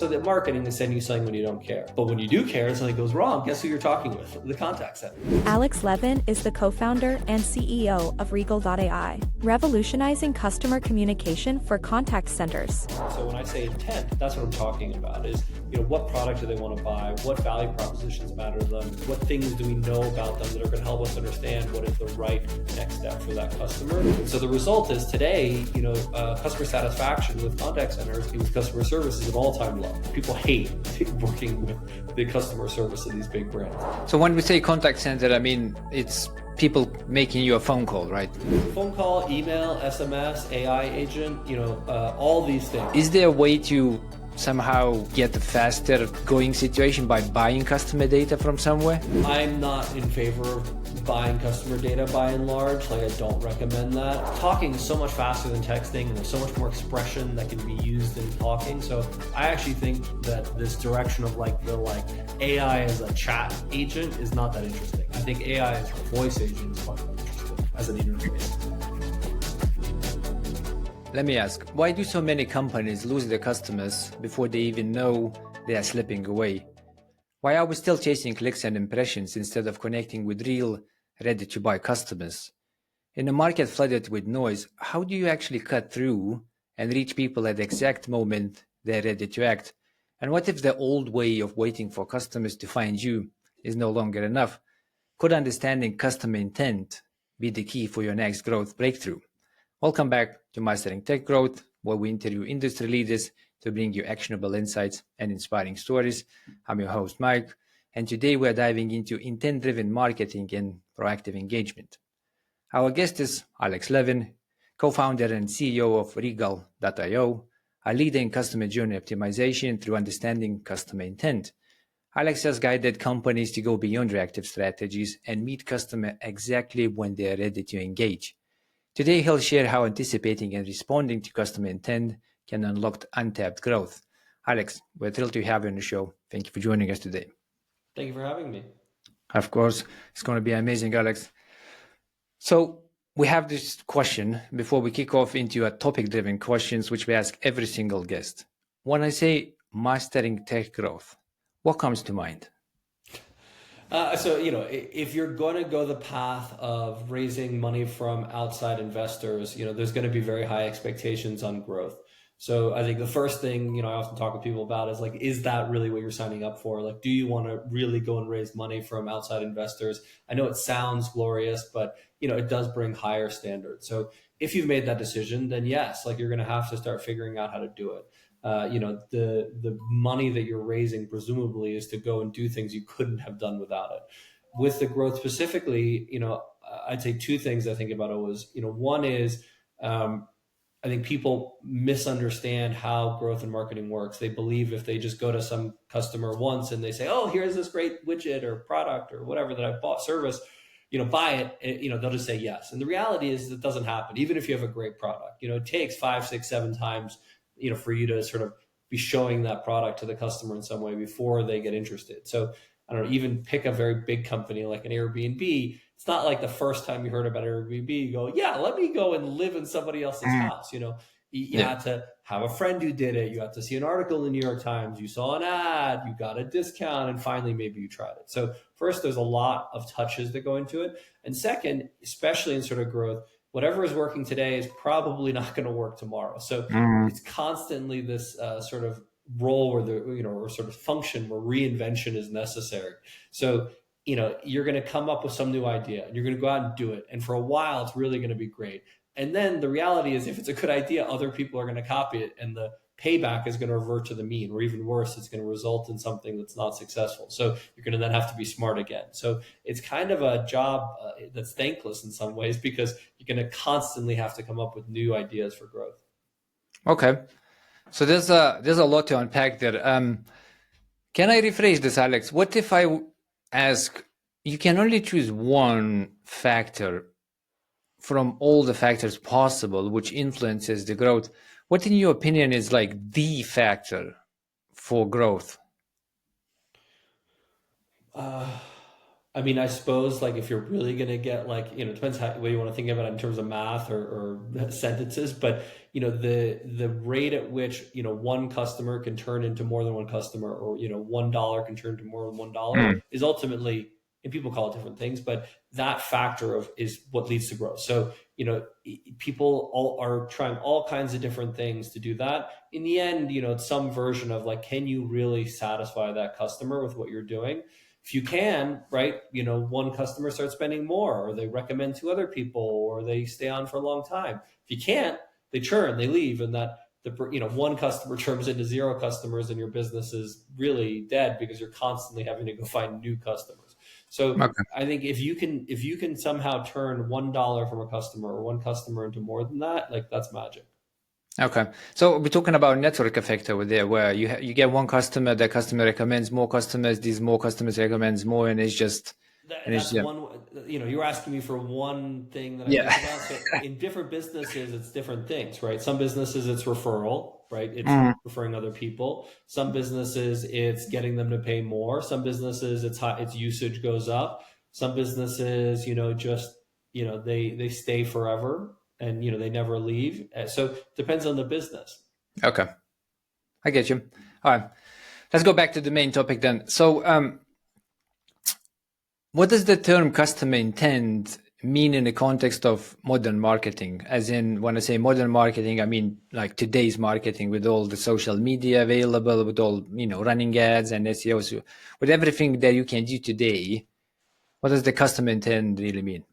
So that marketing is sending you something when you don't care. But when you do care and something goes wrong, guess who you're talking with? The contact center. Alex Levin is the co-founder and CEO of Regal.ai, revolutionizing customer communication for contact centers. So when I say intent, that's what I'm talking about is, what product do they want to buy? What value propositions matter to them? What things do we know about them that are going to help us understand what is the right next step for that customer? So the result is today, customer satisfaction with contact centers and with customer service is an all-time low. People hate working with the customer service of these big brands. So when we say contact center, I mean, it's people making you a phone call, right? Phone call, email, SMS, AI agent, all these things. Is there a way to somehow get a faster going situation by buying customer data from somewhere? I'm not in favor of buying customer data by and large. I don't recommend that. Talking is so much faster than texting, and there's so much more expression that can be used in talking. So I actually think that this direction of the AI as a chat agent is not that interesting. I think AI as a voice agent is much more interesting as an interface. Let me ask, why do so many companies lose their customers before they even know they are slipping away? Why are we still chasing clicks and impressions instead of connecting with real, ready-to-buy customers? In a market flooded with noise, how do you actually cut through and reach people at the exact moment they're ready to act? And what if the old way of waiting for customers to find you is no longer enough? Could understanding customer intent be the key for your next growth breakthrough? Welcome back to Mastering Tech Growth, where we interview industry leaders to bring you actionable insights and inspiring stories. I'm your host, Mike, and today we're diving into intent-driven marketing and proactive engagement. Our guest is Alex Levin, co-founder and CEO of Regal.io, a leader in customer journey optimization through understanding customer intent. Alex has guided companies to go beyond reactive strategies and meet customer exactly when they're ready to engage. Today, he'll share how anticipating and responding to customer intent can unlock untapped growth. Alex, we're thrilled to have you on the show. Thank you for joining us today. Thank you for having me. Of course, it's going to be amazing, Alex. So we have this question before we kick off into a topic-driven questions, which we ask every single guest. When I say mastering tech growth, what comes to mind? If you're going to go the path of raising money from outside investors, there's going to be very high expectations on growth. So I think the first thing, I often talk with people about is that really what you're signing up for? Do you want to really go and raise money from outside investors? I know it sounds glorious, but, it does bring higher standards. So if you've made that decision, then yes, you're going to have to start figuring out how to do it. The money that you're raising presumably is to go and do things you couldn't have done without it. With the growth specifically, I'd say two things I think about it was, one is I think people misunderstand how growth and marketing works. They believe if they just go to some customer once and they say, oh, here's this great widget or product or whatever that I bought, service, buy it, they'll just say yes. And the reality is it doesn't happen. Even if you have a great product, it takes 5, 6, 7 times for you to sort of be showing that product to the customer in some way before they get interested. So I don't know, even pick a very big company like an Airbnb. It's not like the first time you heard about Airbnb, you go, yeah, let me go and live in somebody else's house. You had to have a friend who did it. You had to see an article in the New York Times. You saw an ad, you got a discount, and finally maybe you tried it. So first, there's a lot of touches that go into it. And second, especially in sort of growth, whatever is working today is probably not going to work tomorrow. So it's constantly this sort of role where or sort of function where reinvention is necessary. So, you're going to come up with some new idea and you're going to go out and do it. And for a while, it's really going to be great. And then the reality is if it's a good idea, other people are going to copy it and the payback is going to revert to the mean, or even worse, it's going to result in something that's not successful. So you're going to then have to be smart again. So it's kind of a job that's thankless in some ways because you're going to constantly have to come up with new ideas for growth. Okay. So there's a lot to unpack there. Can I rephrase this, Alex? What if I ask, you can only choose one factor from all the factors possible which influences the growth? What, in your opinion, is the factor for growth? I mean, I suppose like if you're really gonna get like, it depends how what you want to think about it in terms of math or sentences, but the rate at which one customer can turn into more than one customer, or $1 can turn into more than $1 Mm. is ultimately, and people call it different things, but that factor of is what leads to growth. So people all are trying all kinds of different things to do that. In the end, it's some version of like, can you really satisfy that customer with what you're doing? If you can, right, one customer starts spending more, or they recommend to other people, or they stay on for a long time. If you can't, they churn, they leave, and that one customer turns into zero customers, and your business is really dead because you're constantly having to go find new customers. So Okay. I think if you can somehow turn $1 from a customer or one customer into more than that, like that's magic. Okay. So we're talking about network effect over there, where you get one customer, the customer recommends more customers, these more customers recommends more, and it's just and it's That's yeah. one, you're asking me for one thing that I Yeah. think about. So in different businesses, it's different things, right? Some businesses, it's referral, right? It's Mm. referring other people. Some businesses, it's getting them to pay more. Some businesses, its usage goes up. Some businesses, just, they stay forever, and, they never leave. So it depends on the business. Okay. I get you. All right. Let's go back to the main topic then. So what does the term customer intent mean in the context of modern marketing? As in, when I say modern marketing, I mean like today's marketing with all the social media available, with all, running ads and SEO, so with everything that you can do today. What does the customer intent really mean?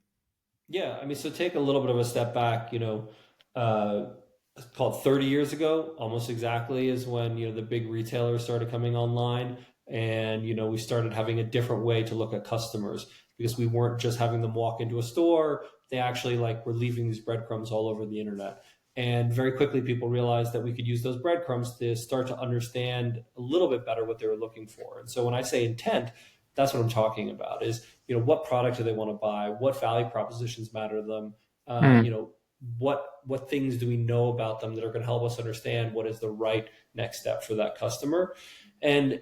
Yeah, I mean, so take a little bit of a step back, called 30 years ago, almost exactly, is when, the big retailers started coming online, and, we started having a different way to look at customers, because we weren't just having them walk into a store. They actually like were leaving these breadcrumbs all over the internet. And very quickly people realized that we could use those breadcrumbs to start to understand a little bit better what they were looking for. And so when I say intent, that's what I'm talking about is, what product do they want to buy? What value propositions matter to them? Mm. What things do we know about them that are going to help us understand what is the right next step for that customer? And,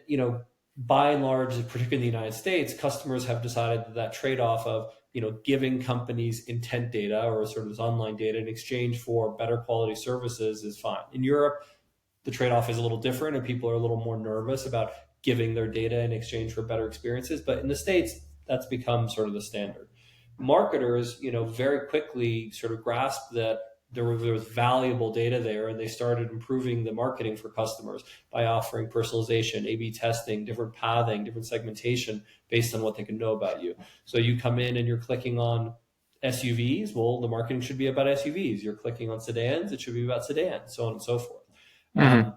by and large, particularly in the United States, customers have decided that trade-off of, giving companies intent data or sort of this online data in exchange for better quality services is fine. In Europe, the trade-off is a little different, and people are a little more nervous about giving their data in exchange for better experiences. But in the States, that's become sort of the standard. Marketers, very quickly sort of grasped that there was valuable data there, and they started improving the marketing for customers by offering personalization, A/B testing, different pathing, different segmentation based on what they can know about you. So you come in and you're clicking on SUVs. Well, the marketing should be about SUVs. You're clicking on sedans. It should be about sedans, so on and so forth. Mm-hmm. Um,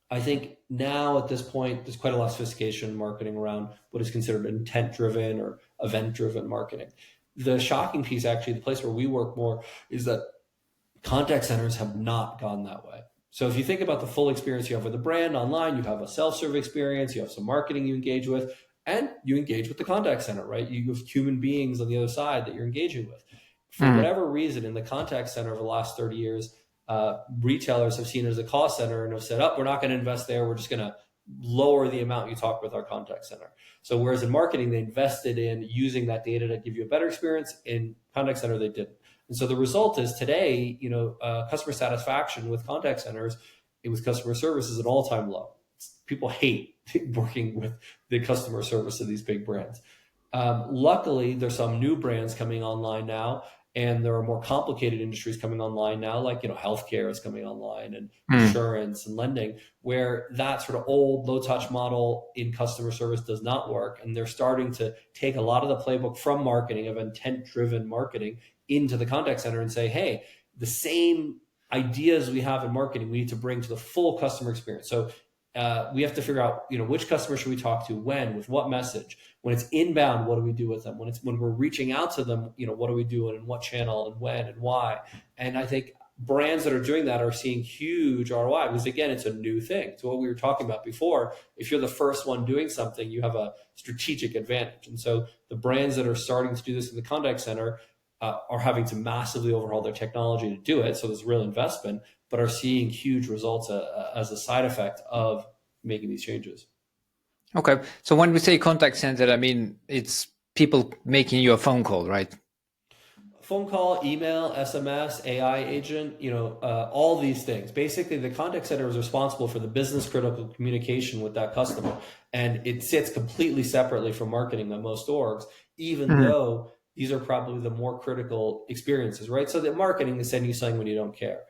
I think now at this point, there's quite a lot of sophistication in marketing around what is considered intent-driven or event-driven marketing. The shocking piece, actually, the place where we work more, is that contact centers have not gone that way. So if you think about the full experience you have with the brand online, you have a self-serve experience, you have some marketing you engage with, and you engage with the contact center, right? You have human beings on the other side that you're engaging with. For Mm. whatever reason, in the contact center over the last 30 years, retailers have seen it as a cost center and have said, "Oh, we're not going to invest there. We're just going to lower the amount you talk with our contact center." So whereas in marketing, they invested in using that data to give you a better experience, in contact center, they didn't. And so the result is today, customer satisfaction with contact centers, with customer service, is an all-time low. People hate working with the customer service of these big brands. Luckily, there's some new brands coming online now, and there are more complicated industries coming online now, like healthcare is coming online, and Mm. insurance and lending, where that sort of old low-touch model in customer service does not work, and they're starting to take a lot of the playbook from marketing, of intent-driven marketing, into the contact center and say, "Hey, the same ideas we have in marketing, we need to bring to the full customer experience." So we have to figure out, which customer should we talk to, when, with what message. When it's inbound, what do we do with them? When we're reaching out to them, what do we do, and in what channel, and when, and why? And I think brands that are doing that are seeing huge ROI, because again, it's a new thing. So what we were talking about before, if you're the first one doing something, you have a strategic advantage. And so the brands that are starting to do this in the contact center are having to massively overhaul their technology to do it. So there's real investment, but are seeing huge results as a side effect of making these changes. Okay. So when we say contact center, I mean, it's people making you a phone call, right? Phone call, email, SMS, AI agent, all these things. Basically, the contact center is responsible for the business critical communication with that customer. And it sits completely separately from marketing on most orgs, even Mhm. though these are probably the more critical experiences, right? So that marketing is sending you something when you don't care.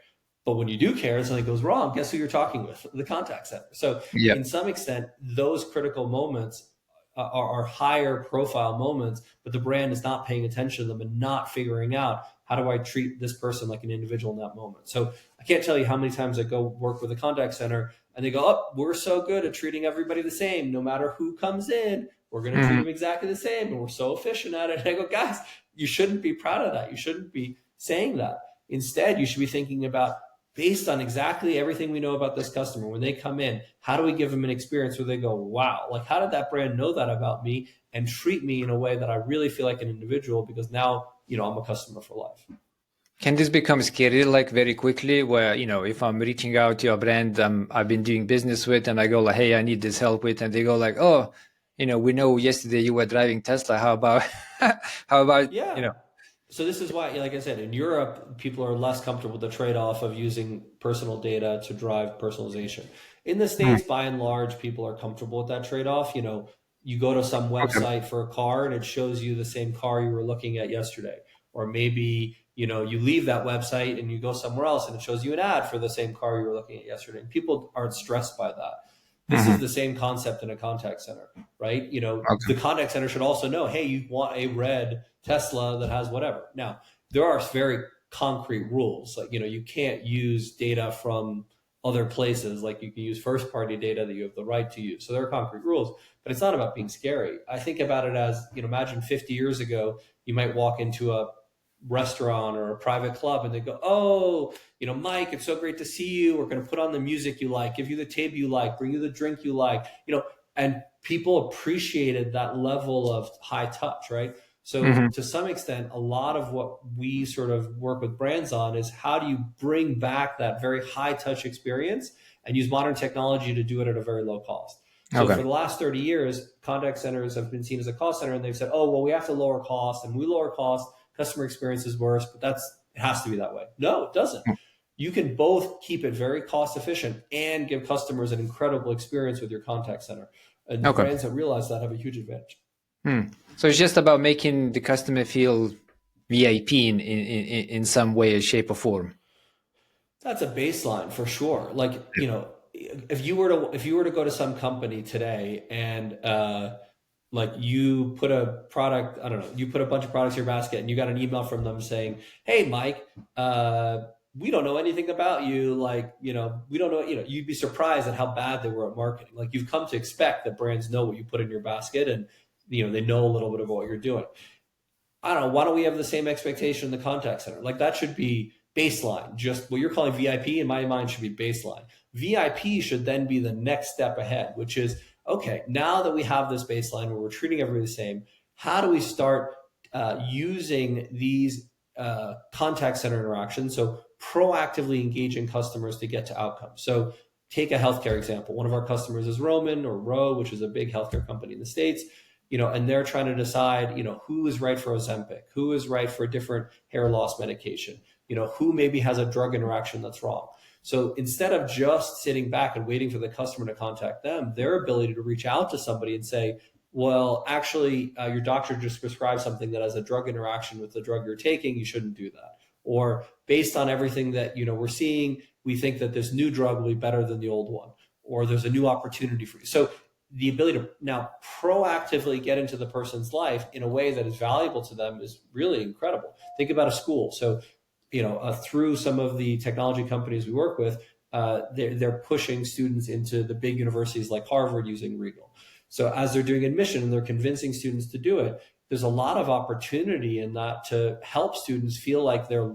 But when you do care and something goes wrong, guess who you're talking with? The contact center. So Yeah. in some extent, those critical moments are higher profile moments, but the brand is not paying attention to them and not figuring out how do I treat this person like an individual in that moment. So I can't tell you how many times I go work with a contact center and they go, oh, we're so good at treating everybody the same. No matter who comes in, we're going to treat Mhm. them exactly the same. And we're so efficient at it. And I go, guys, you shouldn't be proud of that. You shouldn't be saying that. Instead, you should be thinking about, based on exactly everything we know about this customer, when they come in, how do we give them an experience where they go, wow, like how did that brand know that about me and treat me in a way that I really feel like an individual because now, I'm a customer for life. Can this become scary like very quickly where, if I'm reaching out to a brand I've been doing business with and I go like, hey, I need this help with, and they go like, oh, we know yesterday you were driving Tesla. How about, how about, Yeah. So this is why, like I said, in Europe, people are less comfortable with the trade-off of using personal data to drive personalization. In the Mhm. States, by and large, people are comfortable with that trade-off. You go to some Okay. website for a car and it shows you the same car you were looking at yesterday. Or maybe, you leave that website and you go somewhere else and it shows you an ad for the same car you were looking at yesterday. And people aren't stressed by that. This is Mhm. the same concept in a contact center, right? The Okay. contact center should also know, hey, you want a red Tesla that has whatever. Now, there are very concrete rules. Like, you can't use data from other places. Like you can use first party data that you have the right to use. So there are concrete rules, but it's not about being scary. I think about it as, imagine 50 years ago, you might walk into a restaurant or a private club and they go, oh, Mike, it's so great to see you. We're going to put on the music you like, give you the table you like, bring you the drink you like, and people appreciated that level of high touch, right? So Mhm. to some extent, a lot of what we sort of work with brands on is how do you bring back that very high touch experience and use modern technology to do it at a very low cost. So for Okay. the last 30 years, contact centers have been seen as a cost center and they've said, oh, well, we have to lower cost, and we lower cost, customer experience is worse, but it has to be that way. No, it doesn't. You can both keep it very cost efficient and give customers an incredible experience with your contact center. And the Okay. brands that realize that have a huge advantage. Hmm. So it's just about making the customer feel VIP in some way, shape, or form. That's a baseline for sure. Like, if you were to go to some company today and like you put a product, I don't know, you put a bunch of products in your basket and you got an email from them saying, hey, Mike, we don't know anything about you. Like, we don't know, you'd be surprised at how bad they were at marketing. Like you've come to expect that brands know what you put in your basket and, they know a little bit about what you're doing. I don't know, why don't we have the same expectation in the contact center? Like that should be baseline. Just what you're calling VIP in my mind should be baseline. VIP should then be the next step ahead, which is, okay, now that we have this baseline where we're treating everybody the same, how do we start using these contact center interactions? So proactively engaging customers to get to outcomes. So take a healthcare example. One of our customers is Roman or Ro, which is a big healthcare company in the States, and they're trying to decide, who is right for Ozempic, who is right for a different hair loss medication, who maybe has a drug interaction that's wrong. So instead of just sitting back and waiting for the customer to contact them, their ability to reach out to somebody and say, well, actually, your doctor just prescribed something that has a drug interaction with the drug you're taking. You shouldn't do that. Or based on everything that we're seeing, we think that this new drug will be better than the old one, or there's a new opportunity for you. So the ability to now proactively get into the person's life in a way that is valuable to them is really incredible. Think about a school. So, through some of the technology companies we work with, they're pushing students into the big universities like Harvard using Regal. So as they're doing admission and they're convincing students to do it, there's a lot of opportunity in that to help students feel like they're,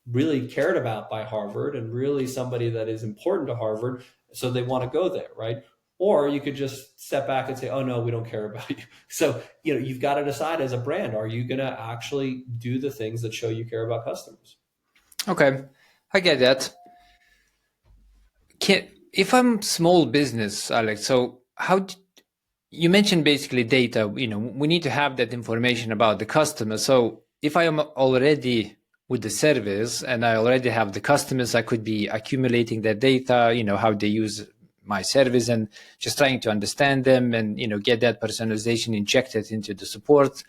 really cared about by Harvard and really somebody that is important to Harvard. So they want to go there, right? Or you could just step back and say, oh, no, we don't care about you. So, you've got to decide as a brand, are you going to actually do the things that show you care about customers? Okay, I get that. If I'm small business, Alex, so you mentioned basically data. We need to have that information about the customer. So if I am already with the service and I already have the customers, I could be accumulating that data, how they use my service and just trying to understand them and, get that personalization injected into the support,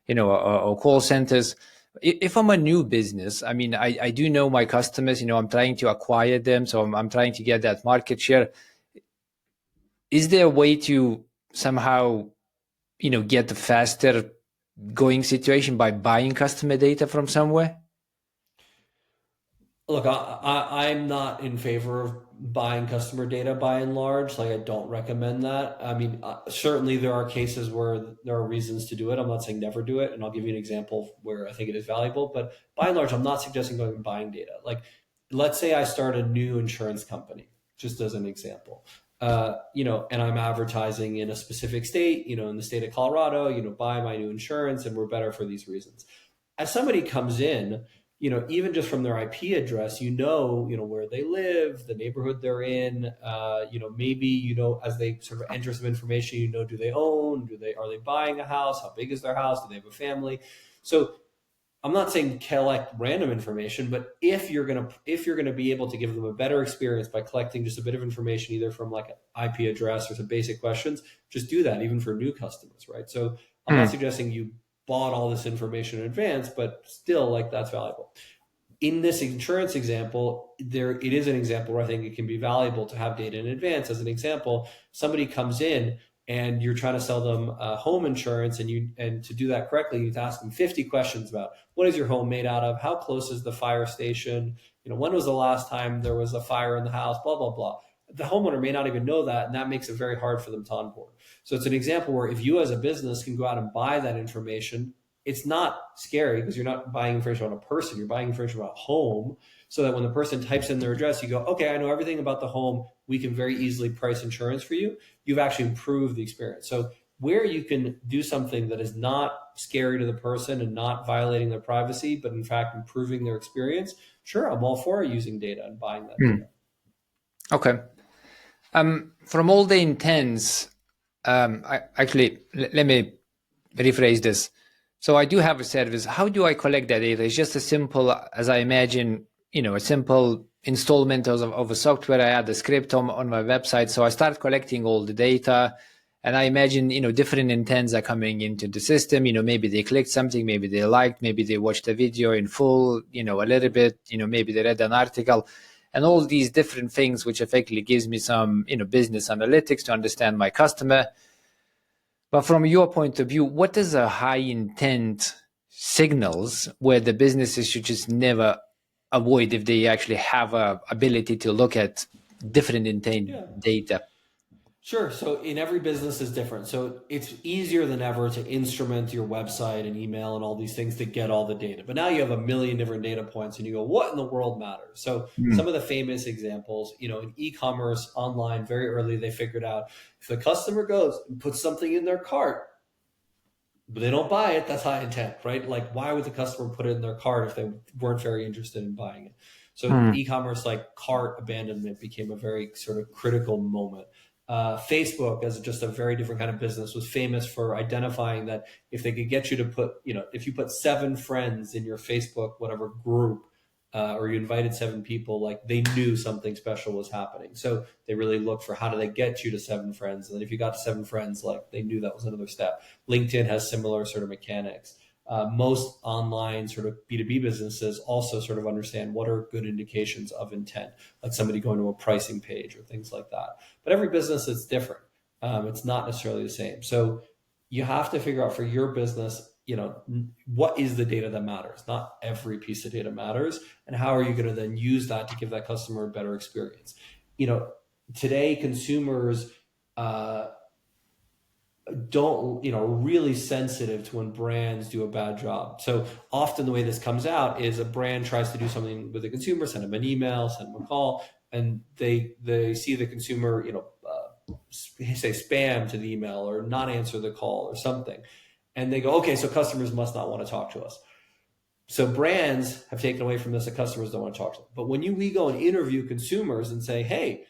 or call centers. If I'm a new business, I mean, I do know my customers, I'm trying to acquire them. So I'm trying to get that market share. Is there a way to somehow, get the faster going situation by buying customer data from somewhere? Look, I'm not in favor of buying customer data by and large. Like, I don't recommend that. I mean, certainly there are cases where there are reasons to do it. I'm not saying never do it. And I'll give you an example where I think it is valuable. But by and large, I'm not suggesting going and buying data. Like, let's say I start a new insurance company, just as an example. And I'm advertising in a specific state, in the state of Colorado, buy my new insurance and we're better for these reasons. As somebody comes in, even just from their IP address, where they live, the neighborhood they're in, maybe, as they sort of enter some information, do they own, are they buying a house? How big is their house? Do they have a family? So I'm not saying collect random information, but if you're gonna be able to give them a better experience by collecting just a bit of information, either from like an IP address or some basic questions, just do that even for new customers, right? So I'm not suggesting you bought all this information in advance, but still, like, that's valuable. In this insurance example, it is an example where I think it can be valuable to have data in advance. As an example, somebody comes in and you're trying to sell them home insurance, and to do that correctly, you have to ask them 50 questions about what is your home made out of, how close is the fire station, when was the last time there was a fire in the house, blah, blah, blah. The homeowner may not even know that, and that makes it very hard for them to onboard. So it's an example where if you as a business can go out and buy that information, it's not scary because you're not buying information about a person, you're buying information about a home, so that when the person types in their address, you go, okay, I know everything about the home. We can very easily price insurance for you. You've actually improved the experience. So where you can do something that is not scary to the person and not violating their privacy, but in fact improving their experience, sure, I'm all for using data and buying that data. Okay. From all the intents, let me rephrase this. So I do have a service. How do I collect that data? It's just as simple as I imagine, a simple installment of a software. I add a script on my website. So I start collecting all the data, and I imagine, different intents are coming into the system. Maybe they clicked something, maybe they liked, maybe they watched a video in full, a little bit, maybe they read an article. And all these different things, which effectively gives me some, business analytics to understand my customer. But from your point of view, what is a high intent signals where the businesses should just never avoid if they actually have a ability to look at different intent data? Sure. So in every business is different. So it's easier than ever to instrument your website and email and all these things to get all the data. But now you have a million different data points and you go, what in the world matters? So some of the famous examples, in e-commerce online, very early, they figured out if the customer goes and puts something in their cart, but they don't buy it, that's high intent, right? Like, why would the customer put it in their cart if they weren't very interested in buying it? So e-commerce, like cart abandonment, became a very sort of critical moment. Facebook, as just a very different kind of business, was famous for identifying that if they could get you to put, if you put 7 friends in your Facebook, whatever group, or you invited 7 people, like, they knew something special was happening. So they really looked for how do they get you to 7 friends. And then if you got to 7 friends, like, they knew that was another step. LinkedIn has similar sort of mechanics. Most online sort of B2B businesses also sort of understand what are good indications of intent, like somebody going to a pricing page or things like that. But every business is different. It's not necessarily the same. So you have to figure out for your business, what is the data that matters? Not every piece of data matters. And how are you going to then use that to give that customer a better experience? Today consumers, don't, really sensitive to when brands do a bad job. So often the way this comes out is a brand tries to do something with the consumer, send them an email, send them a call, and they see the consumer, say spam to the email or not answer the call or something. And they go, okay, so customers must not want to talk to us. So brands have taken away from this that customers don't want to talk to them. But when we go and interview consumers and say, hey,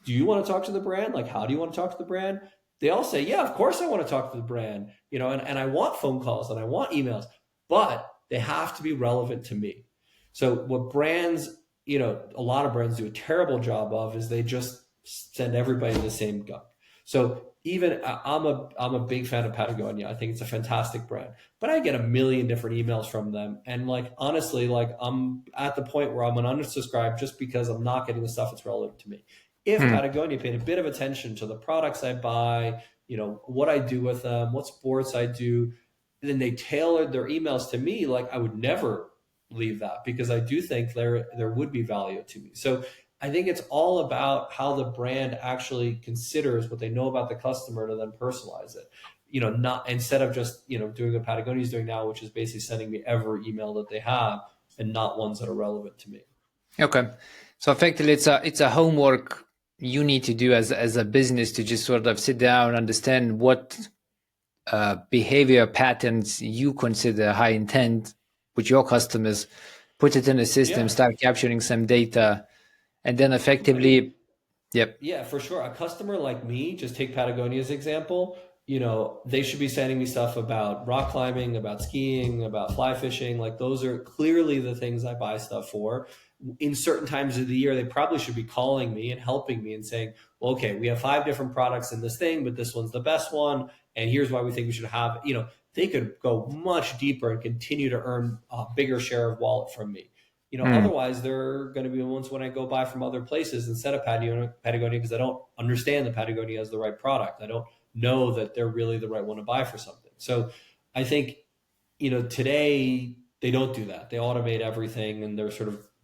do you want to talk to the brand? Like, how do you want to talk to the brand? they all say, yeah, of course I want to talk to the brand, and I want phone calls and I want emails, but they have to be relevant to me. So what brands, a lot of brands do a terrible job of is they just send everybody the same gunk. So even I'm a big fan of Patagonia. I think it's a fantastic brand, but I get a million different emails from them. And like, honestly, like I'm at the point where I'm going to unsubscribe just because I'm not getting the stuff that's relevant to me. If Patagonia paid a bit of attention to the products I buy, what I do with them, what sports I do, then they tailored their emails to me, like I would never leave that because I do think there would be value to me. So I think it's all about how the brand actually considers what they know about the customer to then personalize it. Not instead of just, doing what Patagonia is doing now, which is basically sending me every email that they have and not ones that are relevant to me. Okay. So effectively it's a homework you need to do as a business to just sort of sit down, understand what behavior patterns you consider high intent with your customers, put it in a system, start capturing some data, and then effectively, yep. Yeah, for sure. A customer like me, just take Patagonia's example, they should be sending me stuff about rock climbing, about skiing, about fly fishing. Like those are clearly the things I buy stuff for. In certain times of the year, they probably should be calling me and helping me and saying, well, okay, we have 5 different products in this thing, but this one's the best one. And here's why we think we should have, they could go much deeper and continue to earn a bigger share of wallet from me. Otherwise they're going to be the ones when I go buy from other places instead of Patagonia because I don't understand that Patagonia has the right product. I don't know that they're really the right one to buy for something. So I think, today they don't do that. They automate everything and they're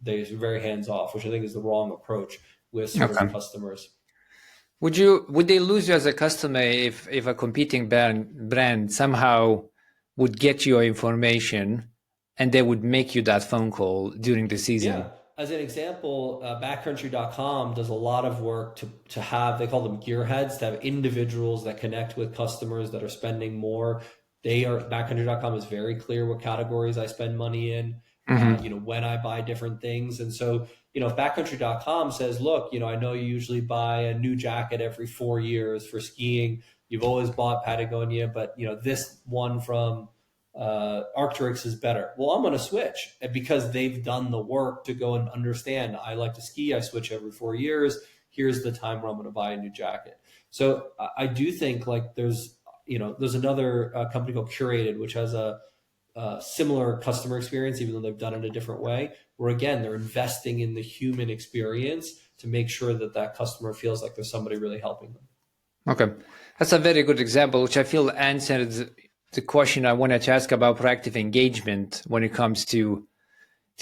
very hands off, which I think is the wrong approach with certain customers. Would they lose you as a customer if a competing brand somehow would get your information and they would make you that phone call during the season? Yeah. As an example, backcountry.com does a lot of work to have, they call them gearheads, to have individuals that connect with customers that are spending more. Backcountry.com is very clear what categories I spend money in, when I buy different things. And so, if backcountry.com says, look, I know you usually buy a new jacket every 4 years for skiing. You've always bought Patagonia, but this one from Arc'teryx is better. Well, I'm going to switch because they've done the work to go and understand. I like to ski. I switch every 4 years. Here's the time where I'm going to buy a new jacket. So I do think like there's another company called Curated, which has a similar customer experience, even though they've done it a different way, where again, they're investing in the human experience to make sure that customer feels like there's somebody really helping them. Okay. That's a very good example, which I feel answered the question I wanted to ask about proactive engagement when it comes to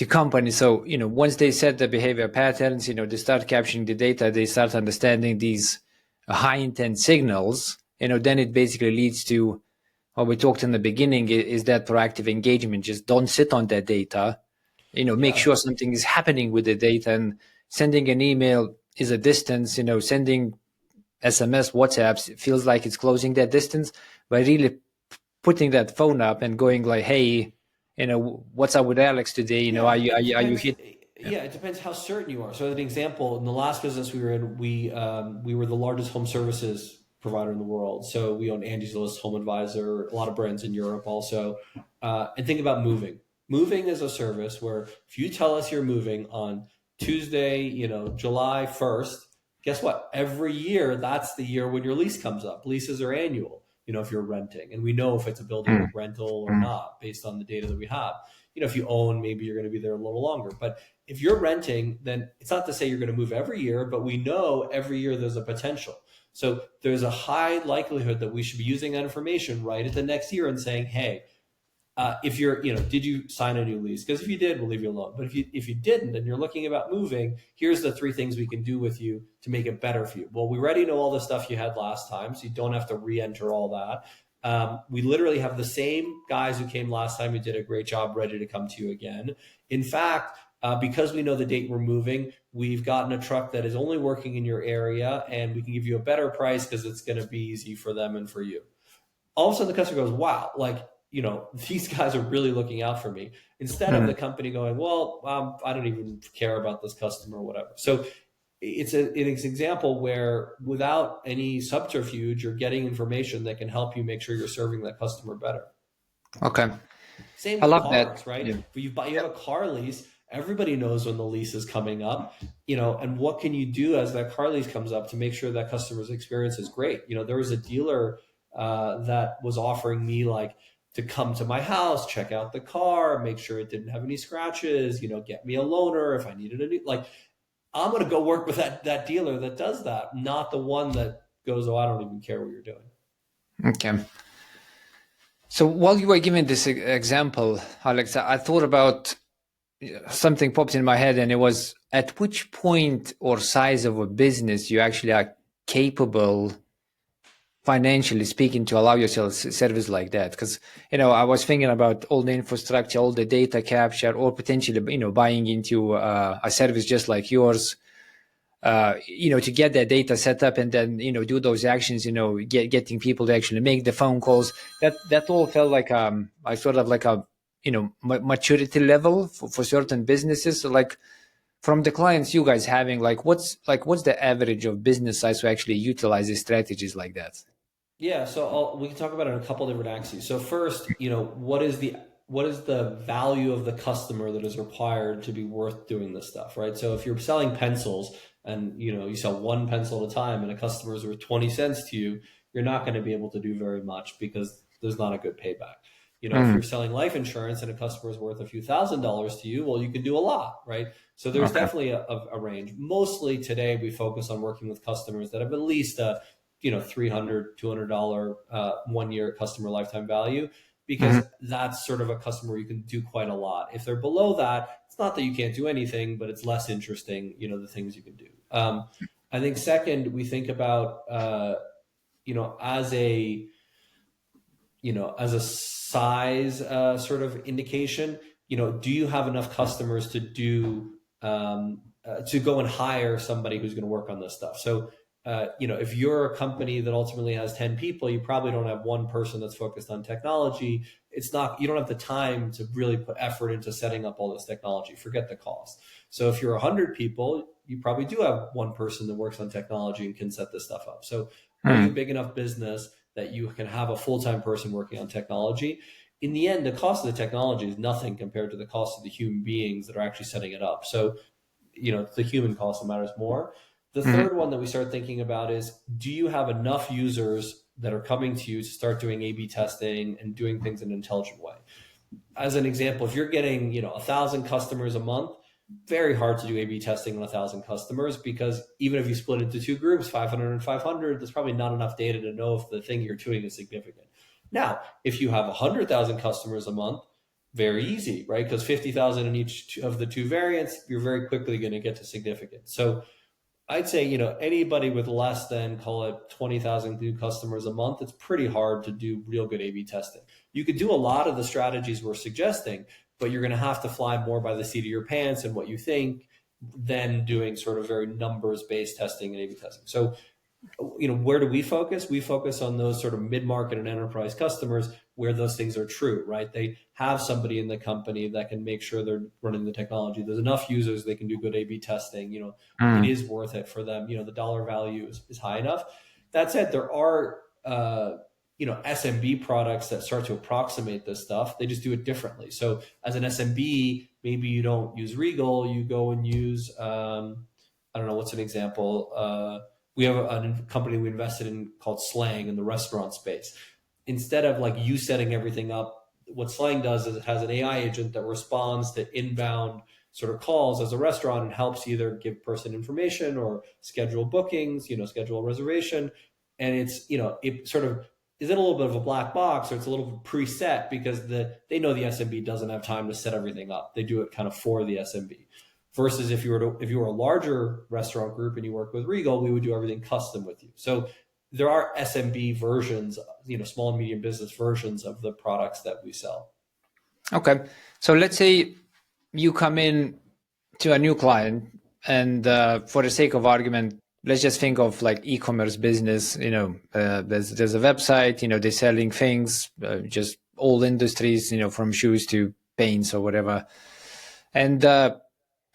companies. So, once they set the behavior patterns, they start capturing the data, they start understanding these high intent signals, then it basically leads to what we talked in the beginning is that proactive engagement. Just don't sit on that data, make sure something is happening with the data, and sending an email is a distance, sending SMS, WhatsApps feels like it's closing that distance, but really putting that phone up and going like, hey, what's up with Alex today? Are you hit? Yeah, it depends how certain you are. So, as an example, in the last business we were in, we were the largest home services provider in the world. So we own Angie's List, Home Advisor, a lot of brands in Europe also. And think about moving. Moving is a service where if you tell us you're moving on Tuesday, July 1st, guess what? Every year, that's the year when your lease comes up. Leases are annual, if you're renting. And we know if it's a building rental or not based on the data that we have. If you own, maybe you're going to be there a little longer. But if you're renting, then it's not to say you're going to move every year, but we know every year there's a potential. So there's a high likelihood that we should be using that information right at the next year and saying, hey, if you're, did you sign a new lease? Because if you did, we'll leave you alone. But if you didn't and you're looking about moving, here's the 3 things we can do with you to make it better for you. Well, we already know all the stuff you had last time, so you don't have to re-enter all that. We literally have the same guys who came last time who did a great job ready to come to you again. In fact, because we know the date we're moving, we've gotten a truck that is only working in your area and we can give you a better price because it's going to be easy for them and for you. All of a sudden the customer goes, wow, these guys are really looking out for me, instead of the company going, well, I don't even care about this customer or whatever. So it's an example where without any subterfuge, you're getting information that can help you make sure you're serving that customer better. Okay. Same I with love cars, that. right? Yeah. If you have a car lease, everybody knows when the lease is coming up, and what can you do as that car lease comes up to make sure that customer's experience is great? There was a dealer that was offering me like to come to my house, check out the car, make sure it didn't have any scratches, get me a loaner if I needed a new, like, I'm going to go work with that dealer that does that, not the one that goes, oh, I don't even care what you're doing. Okay. So while you were giving this example, Alex, I thought about something popped in my head, and it was at which point or size of a business you actually are capable, financially speaking, to allow yourself service like that. Because, I was thinking about all the infrastructure, all the data capture, or potentially, buying into a service just like yours, to get that data set up and then, do those actions, getting people to actually make the phone calls. That all felt like I sort of like a, maturity level for certain businesses. So like from the clients you guys having, what's the average of business size to actually utilize these strategies like that? Yeah, so we can talk about it in a couple different axes. So first, what is the value of the customer that is required to be worth doing this stuff, right? So if you're selling pencils and you sell one pencil at a time and a customer is worth 20 cents to you, you're not going to be able to do very much because there's not a good payback. If you're selling life insurance and a customer is worth a few $1,000s to you, well, you can do a lot, right? So there's definitely a range. Mostly today we focus on working with customers that have at least a $300, $200 1 year customer lifetime value, because that's sort of a customer you can do quite a lot. If they're below that, it's not that you can't do anything, but it's less interesting, the things you can do. I think second, we think about, as a size sort of indication, do you have enough customers to do, to go and hire somebody who's going to work on this stuff? So, if you're a company that ultimately has 10 people, you probably don't have one person that's focused on technology. You don't have the time to really put effort into setting up all this technology. Forget the cost. So if you're 100 people, you probably do have one person that works on technology and can set this stuff up. So are you a big enough business that you can have a full-time person working on technology? In the end, the cost of the technology is nothing compared to the cost of the human beings that are actually setting it up. So, it's the human cost that matters more. The third one that we start thinking about is, do you have enough users that are coming to you to start doing A/B testing and doing things in an intelligent way? As an example, if you're getting, 1,000 customers a month, very hard to do A/B testing on 1,000 customers, because even if you split into two groups, 500 and 500, there's probably not enough data to know if the thing you're doing is significant. Now, if you have 100,000 customers a month, very easy, right? Because 50,000 in each of the two variants, you're very quickly going to get to significant. So I'd say, anybody with less than, call it 20,000 new customers a month, it's pretty hard to do real good A/B testing. You could do a lot of the strategies we're suggesting, but you're going to have to fly more by the seat of your pants and what you think than doing sort of very numbers-based testing and A/B testing. So, where do we focus? We focus on those sort of mid-market and enterprise customers where those things are true, right? They have somebody in the company that can make sure they're running the technology. There's enough users, they can do good A/B testing. It is worth it for them. The dollar value is high enough. That said, there are, SMB products that start to approximate this stuff. They just do it differently. So as an SMB, maybe you don't use Regal, you go and use, I don't know, what's an example? We have a company we invested in called Slang in the restaurant space. Instead of like you setting everything up, what Slang does is it has an AI agent that responds to inbound sort of calls as a restaurant and helps either give person information or schedule bookings, schedule a reservation. And it's, it sort of is in a little bit of a black box, or it's a little preset because they know the SMB doesn't have time to set everything up. They do it kind of for the SMB. Versus if you were a larger restaurant group and you work with Regal, we would do everything custom with you. So there are SMB versions, small and medium business versions of the products that we sell. Okay. So let's say you come in to a new client and for the sake of argument, let's just think of like e-commerce business, there's a website, they're selling things, just all industries, from shoes to paints or whatever. And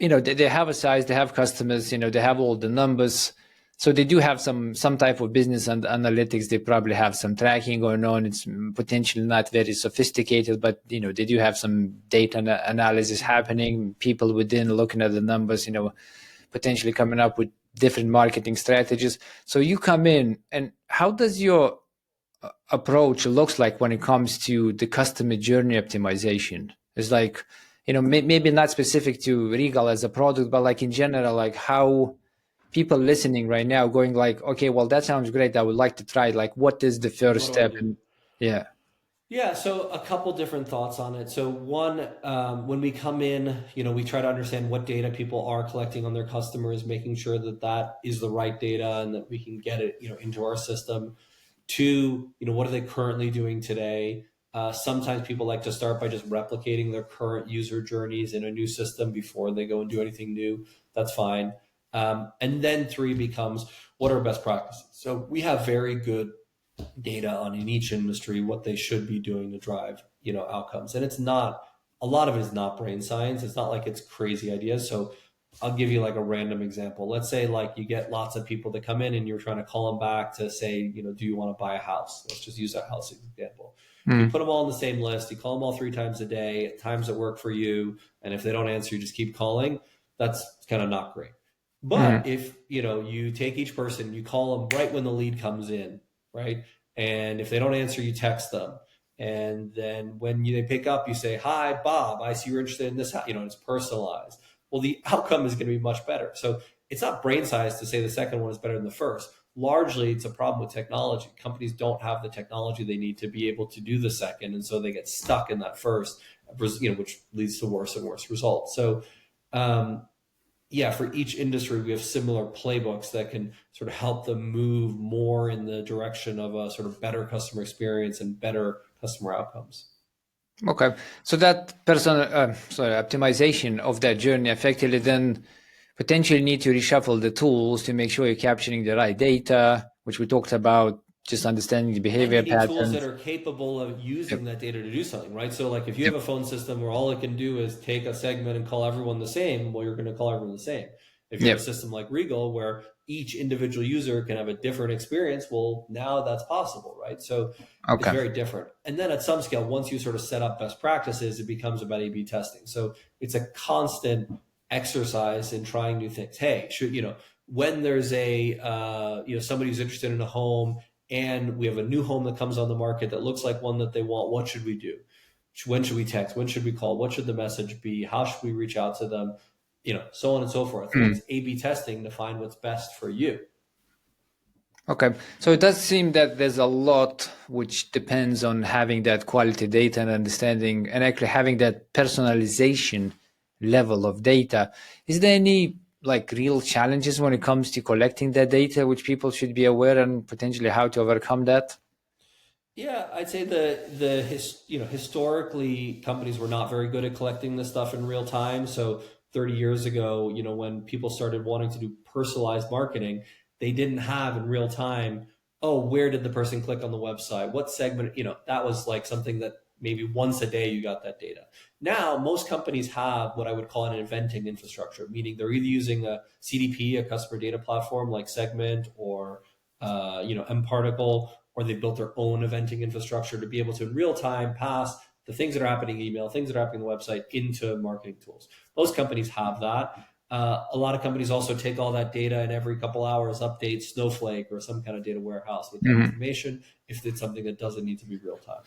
they have a size, they have customers, they have all the numbers. So they do have some type of business and analytics. They probably have some tracking going on. It's potentially not very sophisticated, but they do have some data analysis happening. People within looking at the numbers, potentially coming up with different marketing strategies. So you come in, and how does your approach looks like when it comes to the customer journey optimization? It's like, maybe not specific to Regal as a product, but like in general, like how people listening right now going like, okay, well, that sounds great. I would like to try it. Like, what is the first What do I step? do? And yeah. Yeah, so a couple different thoughts on it. So one, when we come in, we try to understand what data people are collecting on their customers, making sure that that is the right data and that we can get it, into our system. Two, what are they currently doing today? Sometimes people like to start by just replicating their current user journeys in a new system before they go and do anything new. That's fine. And then three becomes, what are best practices? So we have very good data on in each industry what they should be doing to drive outcomes, and it's not, a lot of it is not brain science. It's not like it's crazy ideas. So I'll give you like a random example. Let's say like you get lots of people that come in and you're trying to call them back to say, do you want to buy a house? Let's just use that house example. So you put them all on the same list, you call them all 3 times a day at times that work for you, and if they don't answer, you just keep calling. That's kind of not great. But if you take each person, you call them right when the lead comes in, right? And if they don't answer, you text them. And then when they pick up, you say, "Hi, Bob, I see you're interested in this." And it's personalized. Well, the outcome is going to be much better. So it's not brain science to say the second one is better than the first. Largely, it's a problem with technology. Companies don't have the technology they need to be able to do the second, and so they get stuck in that first, which leads to worse and worse results. So, for each industry, we have similar playbooks that can sort of help them move more in the direction of a sort of better customer experience and better customer outcomes. Okay, so that optimization of that journey effectively then potentially need to reshuffle the tools to make sure you're capturing the right data, which we talked about, just understanding the behavior and you need tools that patterns. are capable of using Yep. that data to do something, right? So like if you Yep. have a phone system where all it can do is take a segment and call everyone the same, well, you're going to call everyone the same. If you have a Yep. system like Regal where each individual user can have a different experience, well, now that's possible, right? So it's Okay. very different. And then at some scale, once you sort of set up best practices, it becomes about A/B testing. So it's a constant exercise in trying new things. Hey, when there's a somebody who's interested in a home and we have a new home that comes on the market that looks like one that they want, what should we do? When should we text? When should we call? What should the message be? How should we reach out to them? So on and so forth. And it's A/B testing to find what's best for you. Okay, so it does seem that there's a lot which depends on having that quality data and understanding and actually having that personalization level of data. Is there any like real challenges when it comes to collecting that data which people should be aware and potentially how to overcome that? Yeah, I'd say historically companies were not very good at collecting this stuff in real time. So 30 years ago, when people started wanting to do personalized marketing, they didn't have in real time, oh, where did the person click on the website? What segment, that was like something that maybe once a day you got that data. Now, most companies have what I would call an eventing infrastructure, meaning they're either using a CDP, a customer data platform like Segment or mParticle, or they built their own eventing infrastructure to be able to in real time pass the things that are happening in email, things that are happening on the website into marketing tools. Most companies have that. A lot of companies also take all that data and every couple hours update Snowflake or some kind of data warehouse with that information if it's something that doesn't need to be real time.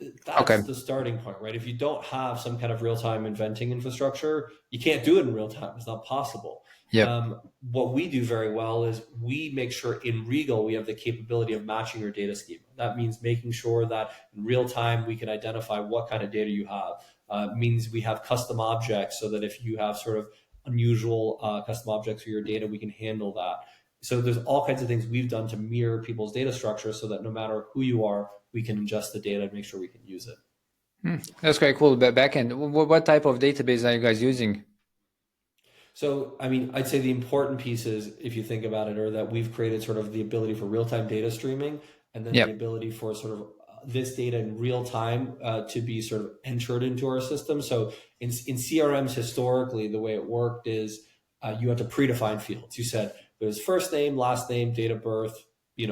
Okay. That's the starting point, right? If you don't have some kind of real-time inventing infrastructure, you can't do it in real time. It's not possible. Yep. What we do very well is we make sure in Regal we have the capability of matching your data schema. That means making sure that in real time we can identify what kind of data you have. Means we have custom objects so that if you have sort of unusual custom objects for your data, we can handle that. So there's all kinds of things we've done to mirror people's data structure so that no matter who you are, we can ingest the data and make sure we can use it. That's quite cool. But backend, what type of database are you guys using? So, I'd say the important pieces, if you think about it, are that we've created sort of the ability for real-time data streaming and then Yep. the ability for sort of this data in real time to be sort of entered into our system. So in CRMs historically, the way it worked is you had to predefine fields. You said there's first name, last name, date of birth,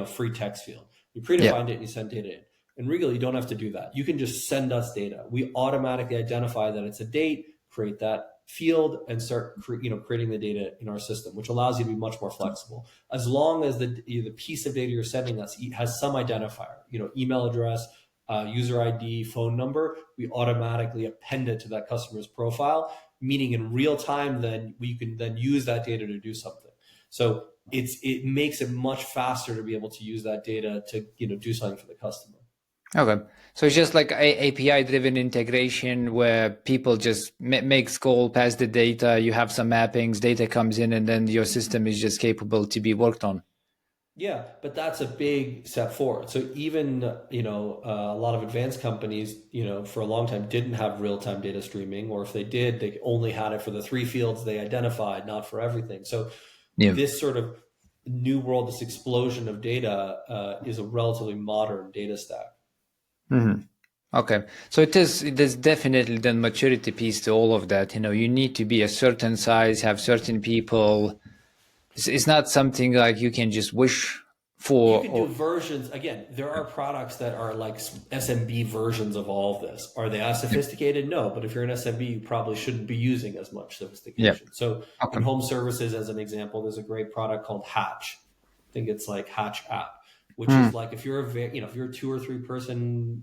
free text field. You Yeah. predefined it and you sent data in. In Regal, you don't have to do that. You can just send us data. We automatically identify that it's a date, create that field, and start creating the data in our system, which allows you to be much more flexible. As long as the piece of data you're sending us has some identifier, email address, user ID, phone number, we automatically append it to that customer's profile, meaning in real time, then we can then use that data to do something. So it makes it much faster to be able to use that data to do something for the customer. Okay. So it's just like API driven integration where people just makes call, pass the data, you have some mappings, data comes in, and then your system is just capable to be worked on. Yeah, but that's a big step forward. So even, a lot of advanced companies, for a long time didn't have real-time data streaming, or if they did, they only had it for the 3 fields they identified, not for everything. So this sort of new world, this explosion of data is a relatively modern data stack. Mm-hmm. Okay. So there's definitely the maturity piece to all of that. You need to be a certain size, have certain people. It's not something like you can just wish for. You can do versions. Again, there are products that are like SMB versions of all of this. Are they as sophisticated? No, but if you're an SMB, you probably shouldn't be using as much sophistication. Yeah. So in home services, as an example, there's a great product called Hatch. I think it's like Hatch app, which is like if you're if you're a 2 or 3 person,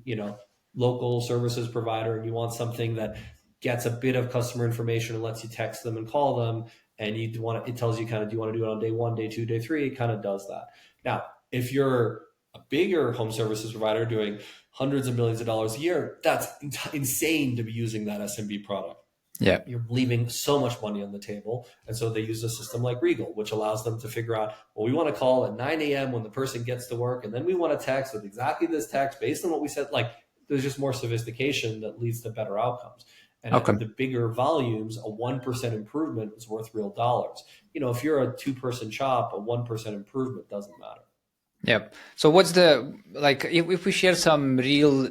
local services provider, and you want something that gets a bit of customer information and lets you text them and call them, and it tells you kind of, do you want to do it on day 1, day 2, day 3? It kind of does that. Now, if you're a bigger home services provider doing hundreds of millions of dollars a year, that's insane to be using that SMB product. Yeah. You're leaving so much money on the table. And so they use a system like Regal, which allows them to figure out, well, we want to call at 9 a.m. when the person gets to work, and then we want to text with exactly this text based on what we said. Like, there's just more sophistication that leads to better outcomes. And I think the bigger volumes, a 1% improvement is worth real dollars. If you're a 2-person shop, a 1% improvement doesn't matter. Yep. So what's if we share some real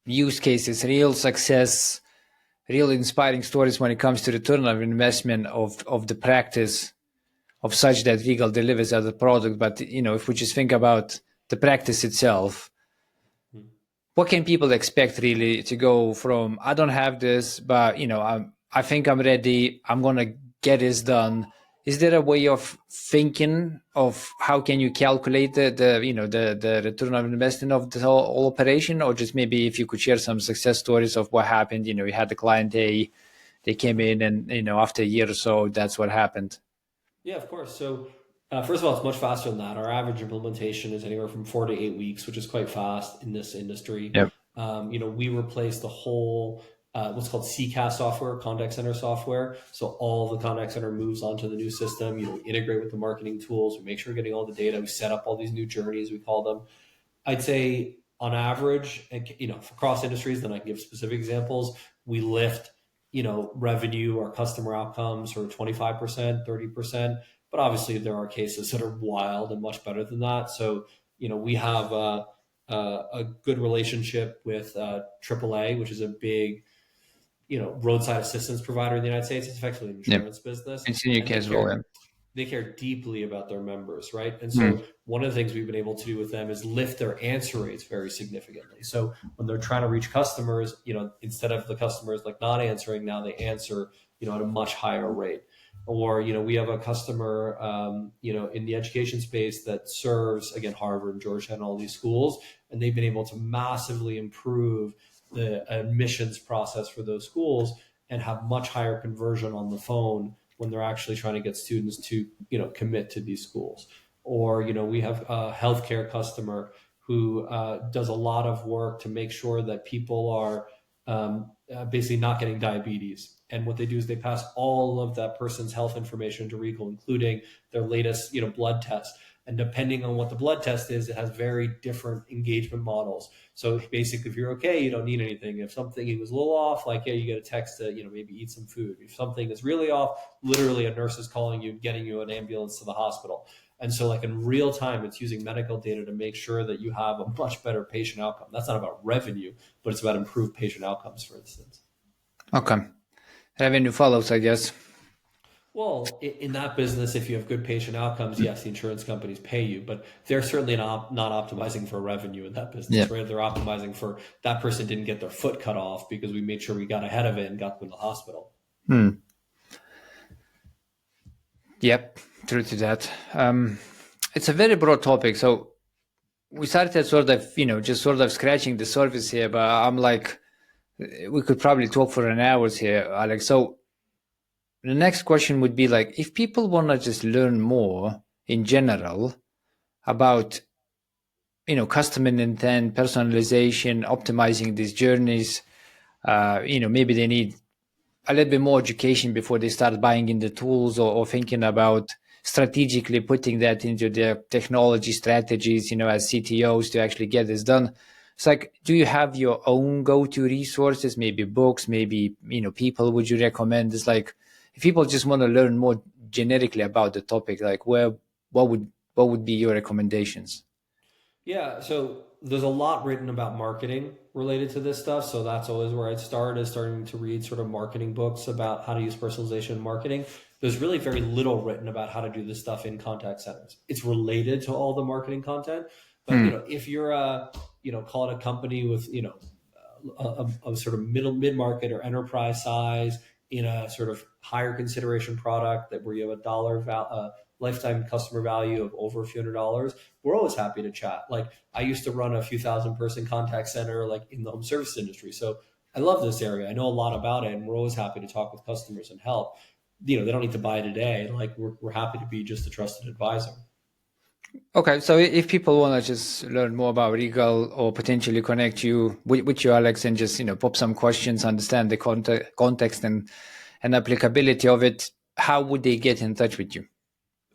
use cases, real success, real inspiring stories when it comes to return of investment of the practice of such that Regal delivers as a product. But, if we just think about the practice itself, what can people expect really to go from, I don't have this, but, I think I'm ready, I'm going to get this done. Is there a way of thinking of how can you calculate the return on investment of the whole operation? Or just maybe if you could share some success stories of what happened, you had the client, they came in and, after a year or so, that's what happened. Yeah, of course. So first of all, it's much faster than that. Our average implementation is anywhere from 4 to 8 weeks, which is quite fast in this industry. Yep. We replaced the whole what's called CCaaS software, contact center software. So all the contact center moves onto the new system. We integrate with the marketing tools. We make sure we're getting all the data. We set up all these new journeys, we call them. I'd say on average, across industries, then I can give specific examples. We lift, revenue or customer outcomes for 25%, 30%. But obviously there are cases that are wild and much better than that. So, we have a good relationship with AAA, which is a big, roadside assistance provider in the United States. It's effectively an insurance business. It's in UK as well. They care deeply about their members, right? And so one of the things we've been able to do with them is lift their answer rates very significantly. So when they're trying to reach customers, instead of the customers like not answering, now they answer, at a much higher rate. Or, we have a customer, in the education space that serves, again, Harvard and Georgetown and all these schools, and they've been able to massively improve the admissions process for those schools and have much higher conversion on the phone when they're actually trying to get students to, commit to these schools. Or, we have a healthcare customer who does a lot of work to make sure that people are basically not getting diabetes. And what they do is they pass all of that person's health information to Regal, including their latest, blood test. And depending on what the blood test is, it has very different engagement models. So basically, if you're okay, you don't need anything. If something was a little off, like, yeah, you get a text to, maybe eat some food. If something is really off, literally a nurse is calling you, getting you an ambulance to the hospital. And so like in real time, it's using medical data to make sure that you have a much better patient outcome. That's not about revenue, but it's about improved patient outcomes, for instance. Okay. Revenue follows, I guess. Well, in that business, if you have good patient outcomes, yes, the insurance companies pay you, but they're certainly not optimizing for revenue in that Yeah. business, right? They're optimizing for that person didn't get their foot cut off because we made sure we got ahead of it and got them to the hospital. Yep. True to that. It's a very broad topic. So we started sort of, just sort of scratching the surface here, but I'm like, we could probably talk for an hours here, Alex. So the next question would be like, if people want to just learn more in general about, customer intent, personalization, optimizing these journeys, maybe they need a little bit more education before they start buying in the tools or thinking about strategically putting that into their technology strategies, as CTOs to actually get this done. It's like, do you have your own go-to resources, maybe books, maybe, people would you recommend? It's like, if people just want to learn more generically about the topic, like what would be your recommendations? Yeah, so there's a lot written about marketing related to this stuff. So that's always where I'd start, is starting to read sort of marketing books about how to use personalization in marketing. There's really very little written about how to do this stuff in contact centers. It's related to all the marketing content, but if you're call it a company with a sort of mid market or enterprise size in a sort of higher consideration product that where you have lifetime customer value of over a few $100, we're always happy to chat. Like I used to run a few thousand person contact center like in the home service industry. So I love this area. I know a lot about it, and we're always happy to talk with customers and help. They don't need to buy today. Like we're happy to be just a trusted advisor. Okay, so if people want to just learn more about Regal or potentially connect you with you, Alex, and just pop some questions, understand the context and applicability of it, how would they get in touch with you?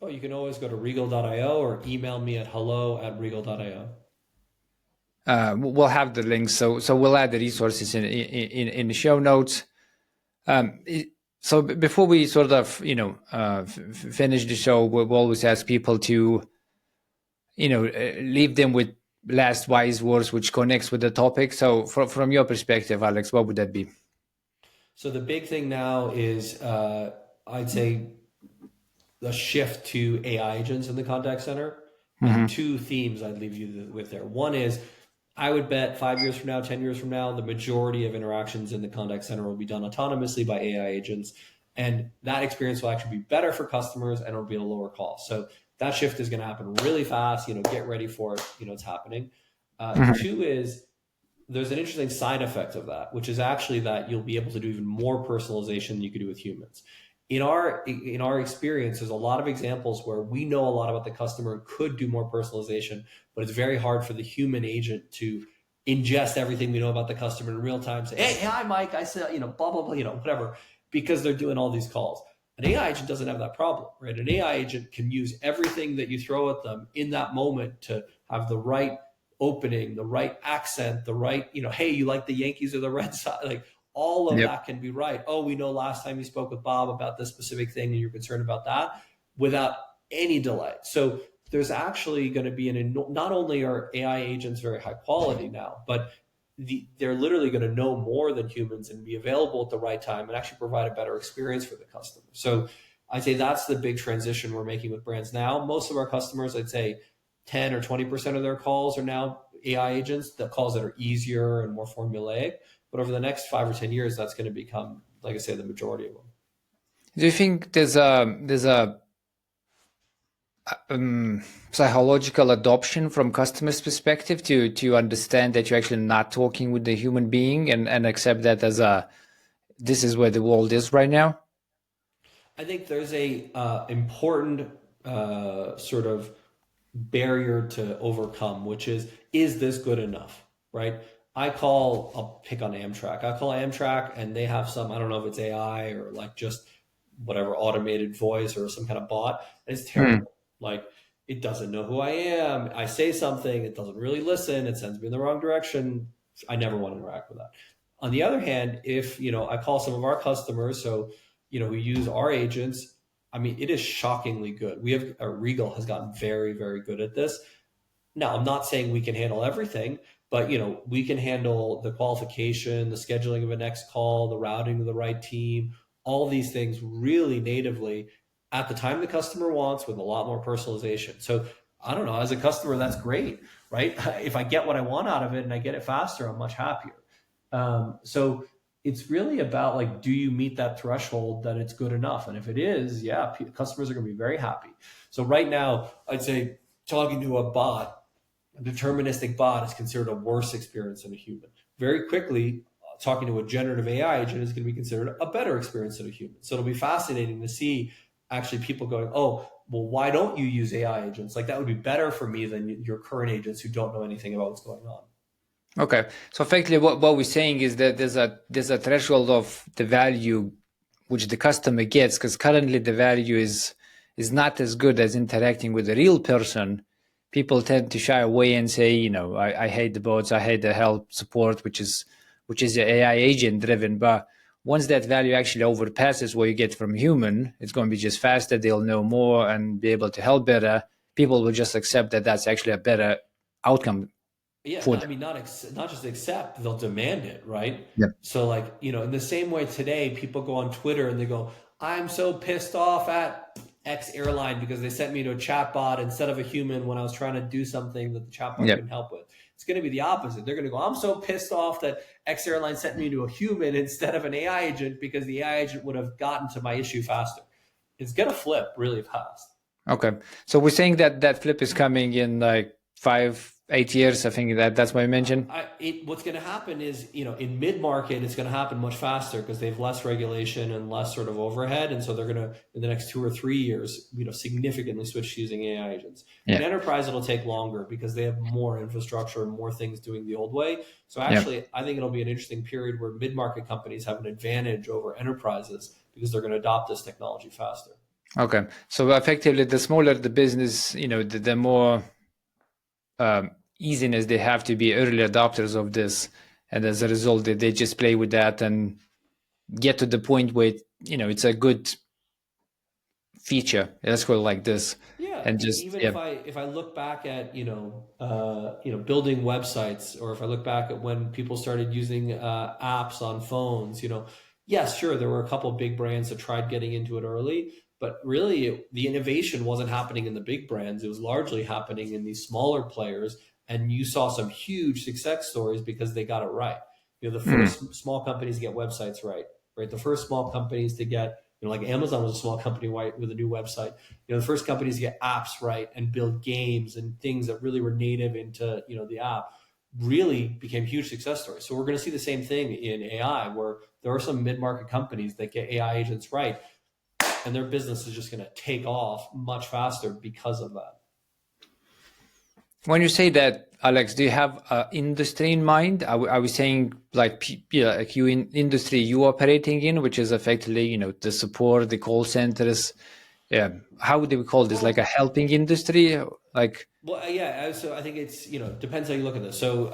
Oh, you can always go to regal.io or email me at hello@regal.io. We'll have the links, so we'll add the resources in the show notes. So before we sort of finish the show, we'll always ask people to leave them with last wise words which connects with the topic. So from your perspective, Alex, what would that be? So the big thing now is I'd say the shift to AI agents in the contact center. And two themes I'd leave you with there. One is I would bet 5 years from now, 10 years from now, the majority of interactions in the contact center will be done autonomously by AI agents. And that experience will actually be better for customers and it'll be a lower cost. So that shift is going to happen really fast. Get ready for it. It's happening. Two is there's an interesting side effect of that, which is actually that you'll be able to do even more personalization than you could do with humans. In our experience, there's a lot of examples where we know a lot about the customer and could do more personalization, but it's very hard for the human agent to ingest everything we know about the customer in real time. Say, hey, hi, Mike. I said, blah, blah, blah, whatever, because they're doing all these calls. An AI agent doesn't have that problem, right? An AI agent can use everything that you throw at them in that moment to have the right opening, the right accent, the right, hey, you like the Yankees or the Red Sox? Like all of that can be right. Oh, we know last time you spoke with Bob about this specific thing and you're concerned about that, without any delay. So there's actually going to be not only are AI agents very high quality now, but they're literally going to know more than humans and be available at the right time and actually provide a better experience for the customer. So I'd say that's the big transition we're making with brands now. Most of our customers, I'd say 10 or 20% of their calls are now AI agents, the calls that are easier and more formulaic. But over the next 5 or 10 years, that's going to become, like I say, the majority of them. Do you think there's a psychological adoption from customers' perspective to understand that you're actually not talking with the human being and accept that as this is where the world is right now? I think there's a important sort of barrier to overcome, which is this good enough, right? I'll pick on Amtrak. I call Amtrak and they have some, I don't know if it's AI or like just whatever automated voice or some kind of bot. And it's terrible. Like it doesn't know who I am. I say something, it doesn't really listen. It sends me in the wrong direction. I never want to interact with that. On the other hand, if, I call some of our customers, so, who use our agents, I mean, it is shockingly good. Regal has gotten very, very good at this. Now, I'm not saying we can handle everything, but we can handle the qualification, the scheduling of a next call, the routing to the right team, all these things really natively at the time the customer wants with a lot more personalization. So I don't know, as a customer, that's great, right? If I get what I want out of it and I get it faster, I'm much happier. So it's really about like, do you meet that threshold that it's good enough? And if it is, yeah, customers are going to be very happy. So right now, I'd say talking to a deterministic bot is considered a worse experience than a human. Very quickly, talking to a generative AI agent is going to be considered a better experience than a human. So it'll be fascinating to see actually people going, oh, well, why don't you use AI agents? Like that would be better for me than your current agents who don't know anything about what's going on. Okay, so effectively, what we're saying is that there's a threshold of the value which the customer gets, because currently the value is not as good as interacting with a real person. People tend to shy away and say, I hate the bots, I hate the help support, which is AI agent driven. But once that value actually overpasses what you get from human, it's going to be just faster. They'll know more and be able to help better. People will just accept that that's actually a better outcome. Yeah, not just accept, they'll demand it, right? Yep. So like, in the same way today, people go on Twitter and they go, I'm so pissed off at X airline because they sent me to a chatbot instead of a human when I was trying to do something that the chatbot couldn't help with. It's going to be the opposite. They're going to go, I'm so pissed off that X airline sent me to a human instead of an AI agent because the AI agent would have gotten to my issue faster. It's going to flip really fast. Okay. So we're saying that flip is coming in like 5-8 years. I think that's what I mentioned. What's going to happen is, in mid-market, it's going to happen much faster because they have less regulation and less sort of overhead. And so they're going to, in the next 2 or 3 years, significantly switch to using AI agents. In enterprise, it'll take longer because they have more infrastructure and more things doing the old way. So actually, I think it'll be an interesting period where mid-market companies have an advantage over enterprises because they're going to adopt this technology faster. Okay. So effectively, the smaller the business, the more easiness they have to be early adopters of this, and as a result they just play with that and get to the point where it's a good feature, let's call it like this. And just even if I look back at building websites, or if I look back at when people started using apps on phones, yes, sure, there were a couple of big brands that tried getting into it early, but really the innovation wasn't happening in the big brands. It was largely happening in these smaller players. And you saw some huge success stories because they got it right. The first small companies to get websites right? The first small companies to get, like Amazon was a small company with a new website. The first companies to get apps right and build games and things that really were native into, the app really became huge success stories. So we're going to see the same thing in AI, where there are some mid-market companies that get AI agents right, and their business is just going to take off much faster because of that. When you say that, Alex, do you have industry in mind? Are we saying like you in industry you operating in, which is effectively the support, the call centers? Yeah, how do we call this? Like a helping industry, like? Well, yeah. So I think it's depends how you look at this. So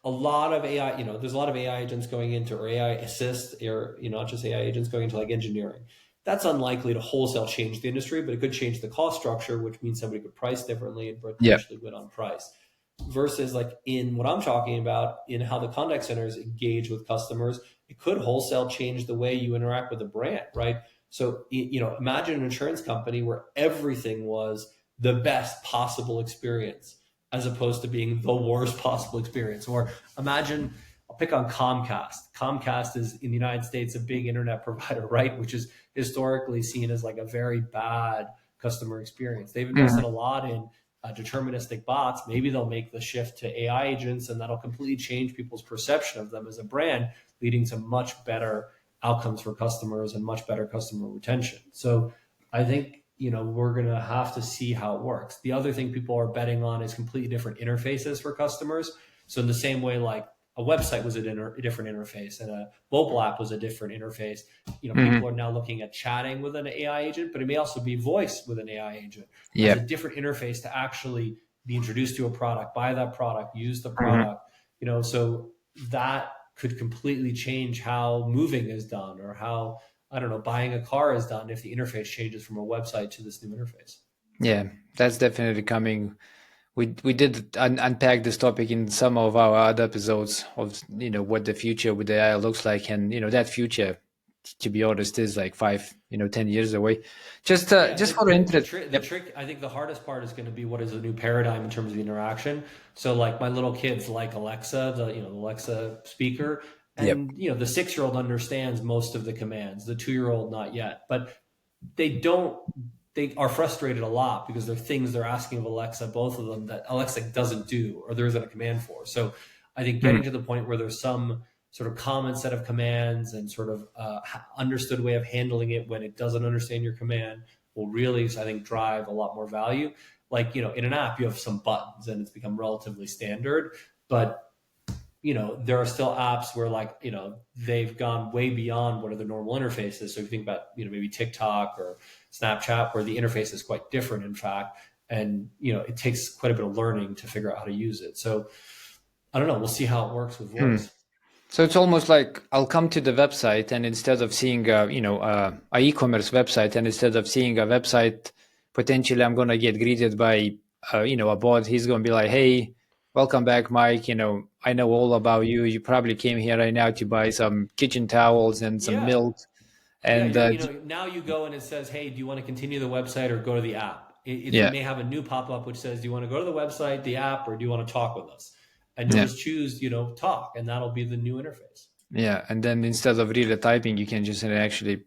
a lot of AI, there's a lot of AI agents going into, or AI assist, or not just AI agents going into like engineering. That's unlikely to wholesale change the industry, but it could change the cost structure, which means somebody could price differently and potentially win on price. Versus like in what I'm talking about, in how the contact centers engage with customers, it could wholesale change the way you interact with a brand, right? So, imagine an insurance company where everything was the best possible experience as opposed to being the worst possible experience. Or imagine, I'll pick on Comcast. Comcast is in the United States a big internet provider, right? Which is historically seen as like a very bad customer experience. They've invested a lot in deterministic bots. Maybe they'll make the shift to AI agents, and that'll completely change people's perception of them as a brand, leading to much better outcomes for customers and much better customer retention. So I think, we're going to have to see how it works. The other thing people are betting on is completely different interfaces for customers. So in the same way, like a website was a different interface and a mobile app was a different interface, people are now looking at chatting with an AI agent, but it may also be voice with an AI agent. It's a different interface to actually be introduced to a product, buy that product, use the product, so that could completely change how moving is done, or how I don't know, buying a car is done if the interface changes from a website to this new interface. Yeah, that's definitely coming. We did unpack this topic in some of our other episodes of what the future with AI looks like, and that future, to be honest, is like 10 years away. Just for interest. The trick, I think the hardest part is going to be what is the new paradigm in terms of the interaction. So like my little kids like Alexa, the Alexa speaker, and Yep. the 6-year-old understands most of the commands, the 2-year-old not yet, but they are frustrated a lot because there are things they're asking of Alexa, both of them, that Alexa doesn't do or there isn't a command for. So I think getting to the point where there's some sort of common set of commands and sort of understood way of handling it when it doesn't understand your command will really, I think, drive a lot more value. Like, in an app, you have some buttons and it's become relatively standard, but there are still apps where they've gone way beyond what are the normal interfaces. So if you think about, maybe TikTok or Snapchat, where the interface is quite different, in fact, and, it takes quite a bit of learning to figure out how to use it. So I don't know, we'll see how it works with voice. So it's almost like I'll come to the website, and instead of seeing a e-commerce website, and instead of seeing a website, potentially I'm going to get greeted by, a bot. He's going to be like, hey, welcome back, Mike. I know all about you. You probably came here right now to buy some kitchen towels and some milk. And now you go and it says, hey, do you want to continue the website or go to the app? It may have a new pop-up which says, do you want to go to the website, the app, or do you want to talk with us? And you'll just choose, talk, and that'll be the new interface. Yeah, and then instead of really typing, you can just actually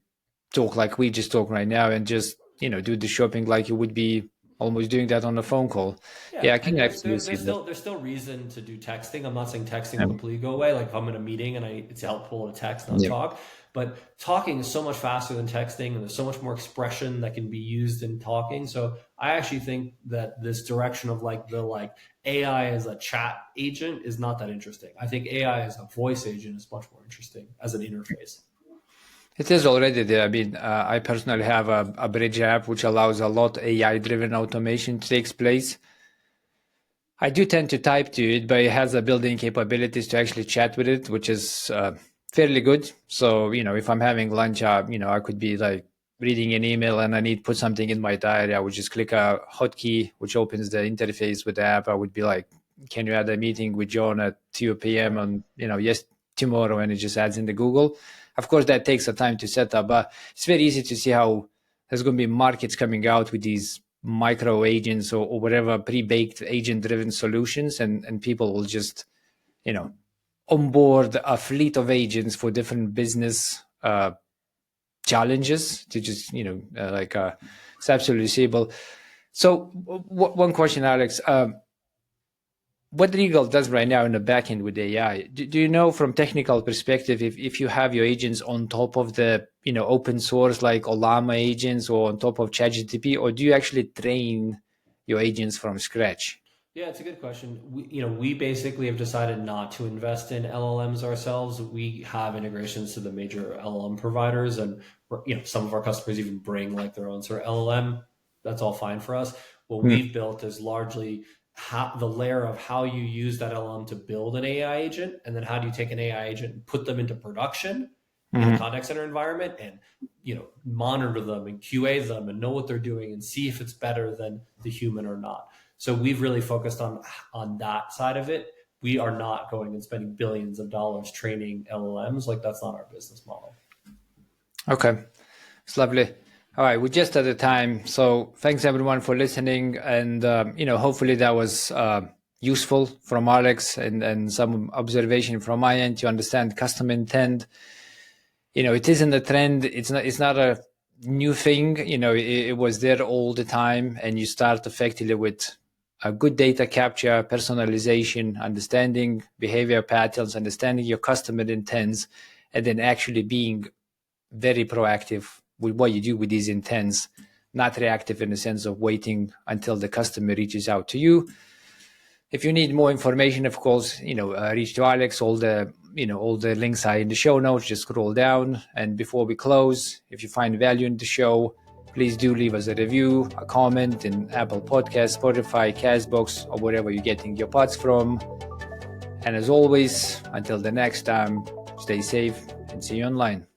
talk like we just talk right now, and just do the shopping like you would be almost doing that on a phone call. Yeah, I can actually see that. There's still reason to do texting. I'm not saying texting will completely go away. Like if I'm in a meeting and it's helpful to text, not talk. But talking is so much faster than texting, and there's so much more expression that can be used in talking. So I actually think that this direction of the AI as a chat agent is not that interesting. I think AI as a voice agent is much more interesting as an interface. It is already there. I mean, I personally have a Bridge app which allows a lot AI-driven automation to take place. I do tend to type to it, but it has the built-in capabilities to actually chat with it, which is fairly good. So, if I'm having lunch, I could be like reading an email and I need to put something in my diary. I would just click a hotkey, which opens the interface with the app. I would be like, can you add a meeting with John at 2 p.m. on, tomorrow, and it just adds in the Google. Of course, that takes a time to set up, but it's very easy to see how there's going to be markets coming out with these micro agents or whatever pre-baked agent-driven solutions, and people will just, onboard a fleet of agents for different business challenges to just, it's absolutely feasible. So one question, Alex, what Regal does right now in the backend with AI, do you know from technical perspective if you have your agents on top of the open source like Olama agents or on top of ChatGPT, or do you actually train your agents from scratch? Yeah, it's a good question. We basically have decided not to invest in LLMs ourselves. We have integrations to the major LLM providers, and some of our customers even bring their own sort of LLM. That's all fine for us. What we've built is largely the layer of how you use that LLM to build an AI agent, and then how do you take an AI agent and put them into production in a contact center environment, and monitor them and QA them and know what they're doing and see if it's better than the human or not. So we've really focused on that side of it. We are not going and spending billions of dollars training LLMs. That's not our business model. Okay, it's lovely. All right, we're just at the time. So thanks everyone for listening. And, hopefully that was useful from Alex and some observation from my end to understand customer intent. It isn't a trend. It's not a new thing. It was there all the time. And you start effectively with a good data capture, personalization, understanding behavior patterns, understanding your customer intents, and then actually being very proactive with what you do with these intents, not reactive in the sense of waiting until the customer reaches out to you. If you need more information, of course, reach to Alex. All the links are in the show notes. Just scroll down. And before we close, if you find value in the show, please do leave us a review, a comment in Apple Podcasts, Spotify, Castbox, or wherever you're getting your pods from. And as always, until the next time, stay safe and see you online.